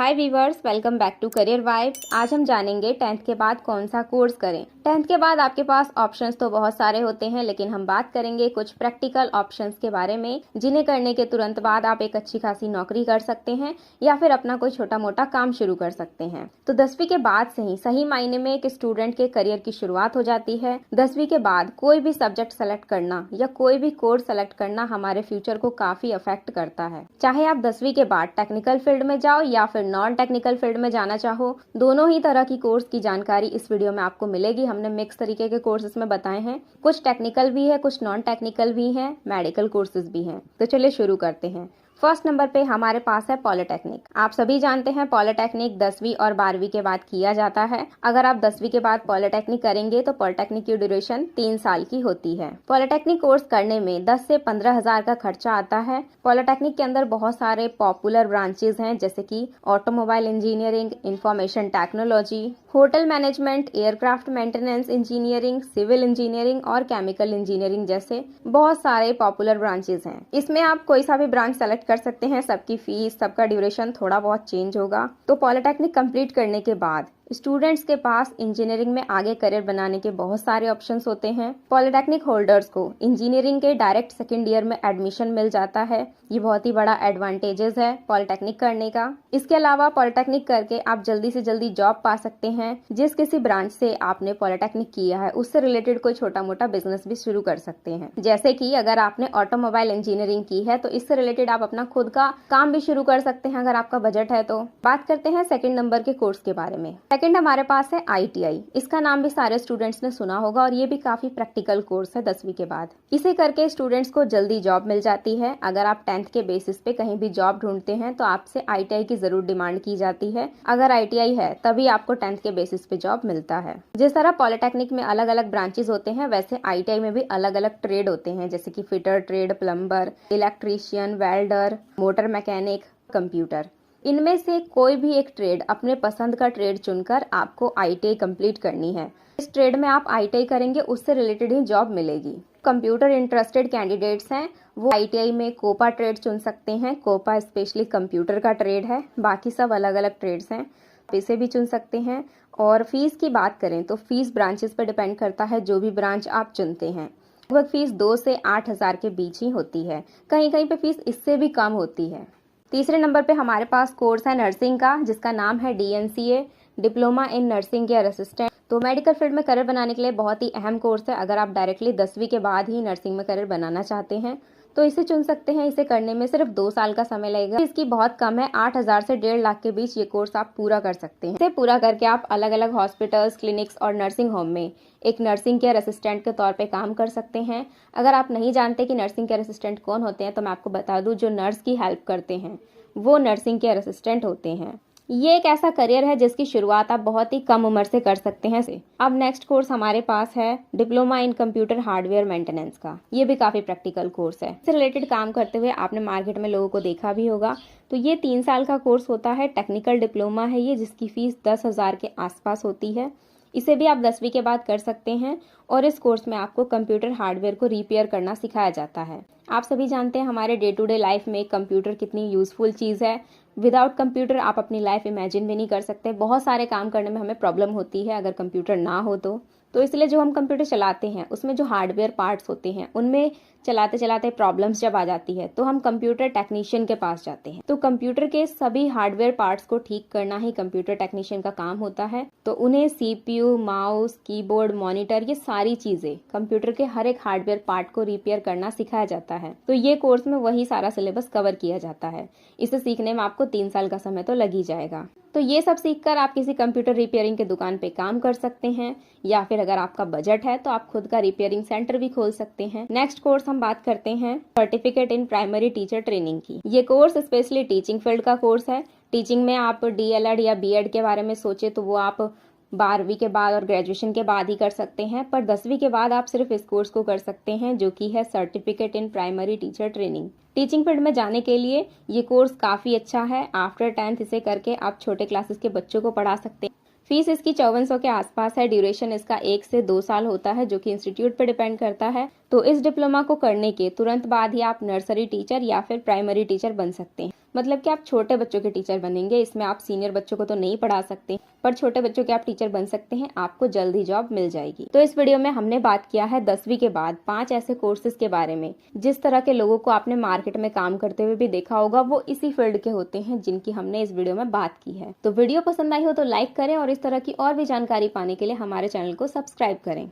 Hi viewers, welcome back to career vibes. आज हम जानेंगे 10th के बाद कौन सा कोर्स करें। 10th के बाद आपके पास ऑप्शंस तो बहुत सारे होते हैं, लेकिन हम बात करेंगे कुछ प्रैक्टिकल ऑप्शंस के बारे में, जिन्हें करने के तुरंत बाद आप एक अच्छी खासी नौकरी कर सकते हैं या फिर अपना कोई छोटा मोटा काम शुरू कर सकते हैं। तो 10वीं के बाद से ही सही मायने में एक स्टूडेंट के करियर की शुरुआत हो जाती है। 10वीं के बाद कोई भी सब्जेक्ट सेलेक्ट करना या कोई भी कोर्स सेलेक्ट करना हमारे फ्यूचर को काफी अफेक्ट करता है। चाहे आप 10वीं के बाद टेक्निकल फील्ड में जाओ या फिर नॉन टेक्निकल फील्ड में जाना चाहो, दोनों ही तरह की कोर्स की जानकारी इस वीडियो में आपको मिलेगी। हमने मिक्स तरीके के कोर्सेज में बताए हैं, कुछ टेक्निकल भी है, कुछ नॉन टेक्निकल भी हैं, मेडिकल कोर्सेज भी हैं। तो चलिए शुरू करते हैं। फर्स्ट नंबर पे हमारे पास है पॉलिटेक्निक। आप सभी जानते हैं पॉलिटेक्निक 10वीं और 12वीं के बाद किया जाता है। अगर आप 10वीं के बाद पॉलिटेक्निक करेंगे तो पॉलिटेक्निक की ड्यूरेशन 3 साल की होती है। पॉलिटेक्निक कोर्स करने में 10 से 15 हजार का खर्चा आता है। पॉलिटेक्निक के अंदर बहुत सारे पॉपुलर ब्रांचेज हैं, जैसे कि automobile engineering, information technology, hotel management, aircraft maintenance engineering, civil engineering और केमिकल इंजीनियरिंग जैसे बहुत सारे पॉपुलर ब्रांचेज हैं। इसमें आप कोई सा भी ब्रांच सेलेक्ट कर सकते हैं। सबकी फीस, सबका ड्यूरेशन थोड़ा बहुत चेंज होगा। तो पॉलिटेक्निक कंप्लीट करने के बाद स्टूडेंट्स के पास इंजीनियरिंग में आगे करियर बनाने के बहुत सारे ऑप्शंस होते हैं। पॉलिटेक्निक होल्डर्स को इंजीनियरिंग के डायरेक्ट सेकेंड ईयर में एडमिशन मिल जाता है। ये बहुत ही बड़ा एडवांटेजेस है पॉलिटेक्निक करने का। इसके अलावा पॉलिटेक्निक करके आप जल्दी से जल्दी जॉब पा सकते हैं। जिस किसी ब्रांच से आपने पॉलिटेक्निक किया है उससे रिलेटेड कोई छोटा मोटा बिजनेस भी शुरू कर सकते हैं। जैसे कि अगर आपने ऑटोमोबाइल इंजीनियरिंग की है तो इससे रिलेटेड आप अपना खुद का काम भी शुरू कर सकते हैं, अगर आपका बजट है तो। बात करते हैं सेकेंड नंबर के कोर्स के बारे में। सेकंड हमारे पास है ITI। इसका नाम भी सारे स्टूडेंट्स ने सुना होगा और ये भी काफी प्रैक्टिकल कोर्स है 10वीं के बाद। इसे करके स्टूडेंट्स को जल्दी जॉब मिल जाती है। अगर आप 10th के बेसिस पे कहीं भी जॉब ढूंढते हैं तो आपसे ITI की जरूर डिमांड की जाती है। अगर ITI है तभी आपको 10th के बेसिस पे जॉब मिलता है। जिस तरह पॉलिटेक्निक में अलग अलग ब्रांचेस होते हैं, वैसे ITI में भी अलग अलग ट्रेड होते हैं, जैसे कि fitter trade, plumber, electrician, welder, motor mechanic, computer. इनमें से कोई भी एक ट्रेड, अपने पसंद का ट्रेड चुनकर आपको ITI कंप्लीट करनी है। इस ट्रेड में आप ITI करेंगे उससे रिलेटेड ही जॉब मिलेगी। कंप्यूटर इंटरेस्टेड कैंडिडेट्स हैं वो ITI में कोपा ट्रेड चुन सकते हैं। कोपा स्पेशली कंप्यूटर का ट्रेड है, बाकी सब अलग अलग ट्रेड्स हैं, इसे भी चुन सकते हैं। और फीस की बात करें तो फीस ब्रांचेस पर डिपेंड करता है, जो भी ब्रांच आप चुनते हैं। लगभग फीस 2 से 8 हजार के बीच ही होती है, कहीं कहीं पे फीस इससे भी कम होती है। तीसरे नंबर पे हमारे पास कोर्स है नर्सिंग का, जिसका नाम है DNCA, diploma in nursing care assistant. तो मेडिकल फील्ड में करियर बनाने के लिए बहुत ही अहम कोर्स है। अगर आप डायरेक्टली 10वीं के बाद ही नर्सिंग में करियर बनाना चाहते हैं तो इसे चुन सकते हैं। इसे करने में सिर्फ 2 साल का समय लगेगा। इसकी बहुत कम है, 8 हजार से 1.5 लाख के बीच ये कोर्स आप पूरा कर सकते हैं। इसे पूरा करके आप अलग अलग हॉस्पिटल्स, क्लिनिक्स और नर्सिंग होम में एक नर्सिंग केयर असिस्टेंट के तौर पे काम कर सकते हैं। अगर आप नहीं जानते कि नर्सिंग केयर असिस्टेंट कौन होते हैं तो मैं आपको बता दूं, जो नर्स की हेल्प करते हैं वो नर्सिंग केयर असिस्टेंट होते हैं। ये एक ऐसा करियर है जिसकी शुरुआत आप बहुत ही कम उम्र से कर सकते हैं। अब नेक्स्ट कोर्स हमारे पास है diploma in computer hardware maintenance का। ये भी काफी प्रैक्टिकल कोर्स है। इससे रिलेटेड काम करते हुए आपने मार्केट में लोगों को देखा भी होगा। तो ये 3 साल का कोर्स होता है, टेक्निकल डिप्लोमा है ये, जिसकी फीस 10 हजार के आसपास होती है। इसे भी आप 10वीं के बाद कर सकते हैं और इस कोर्स में आपको कंप्यूटर हार्डवेयर को रिपेयर करना सिखाया जाता है। आप सभी जानते हैं हमारे डे टू डे लाइफ में कंप्यूटर कितनी यूजफुल चीज़ है। विदाउट कंप्यूटर आप अपनी लाइफ इमेजिन भी नहीं कर सकते। बहुत सारे काम करने में हमें प्रॉब्लम होती है अगर कंप्यूटर ना हो तो इसलिए जो हम कंप्यूटर चलाते हैं उसमें जो हार्डवेयर पार्ट्स होते हैं उनमें चलाते चलाते प्रॉब्लम्स जब आ जाती है तो हम कंप्यूटर टेक्नीशियन के पास जाते हैं। तो कंप्यूटर के सभी हार्डवेयर पार्ट्स को ठीक करना ही कंप्यूटर टेक्नीशियन का काम होता है। तो उन्हें CPU, माउस, कीबोर्ड, मॉनिटर, ये सारी चीजें कंप्यूटर के हर एक हार्डवेयर पार्ट को रिपेयर करना सिखाया जाता है। तो ये कोर्स में वही सारा सिलेबस कवर किया जाता है। इसे सीखने में आपको 3 साल का समय तो लग ही जाएगा। तो ये सब सीखकर आप किसी कंप्यूटर रिपेयरिंग के दुकान पे काम कर सकते हैं, या फिर अगर आपका बजट है तो आप खुद का रिपेयरिंग सेंटर भी खोल सकते हैं। नेक्स्ट कोर्स हम बात करते हैं certificate in primary teacher training की। ये कोर्स स्पेशली टीचिंग फील्ड का कोर्स है। टीचिंग में आप DLED या B.Ed के बारे में सोचे तो वो आप 12वीं के बाद और ग्रेजुएशन के बाद ही कर सकते हैं, पर 10वीं के बाद आप सिर्फ इस कोर्स को कर सकते हैं, जो कि है certificate in primary teacher training. Teaching field में जाने के लिए ये कोर्स काफी अच्छा है। आफ्टर 10th इसे करके आप छोटे क्लासेस के बच्चों को पढ़ा सकते हैं। फीस इसकी 5400 के आसपास है। ड्यूरेशन इसका 1 से 2 साल होता है, जो कि इंस्टीट्यूट पर डिपेंड करता है। तो इस डिप्लोमा को करने के तुरंत बाद ही आप नर्सरी टीचर या फिर प्राइमरी टीचर बन सकते हैं। मतलब कि आप छोटे बच्चों के टीचर बनेंगे। इसमें आप सीनियर बच्चों को तो नहीं पढ़ा सकते, पर छोटे बच्चों के आप टीचर बन सकते हैं, आपको जल्द ही जॉब मिल जाएगी। तो इस वीडियो में हमने बात किया है 10वीं के बाद 5 ऐसे कोर्सेज के बारे में। जिस तरह के लोगों को आपने मार्केट में काम करते हुए भी देखा होगा, वो इसी फील्ड के होते हैं जिनकी हमने इस वीडियो में बात की है। तो वीडियो पसंद आई हो तो लाइक करें और इस तरह की और भी जानकारी पाने के लिए हमारे चैनल को सब्सक्राइब करें।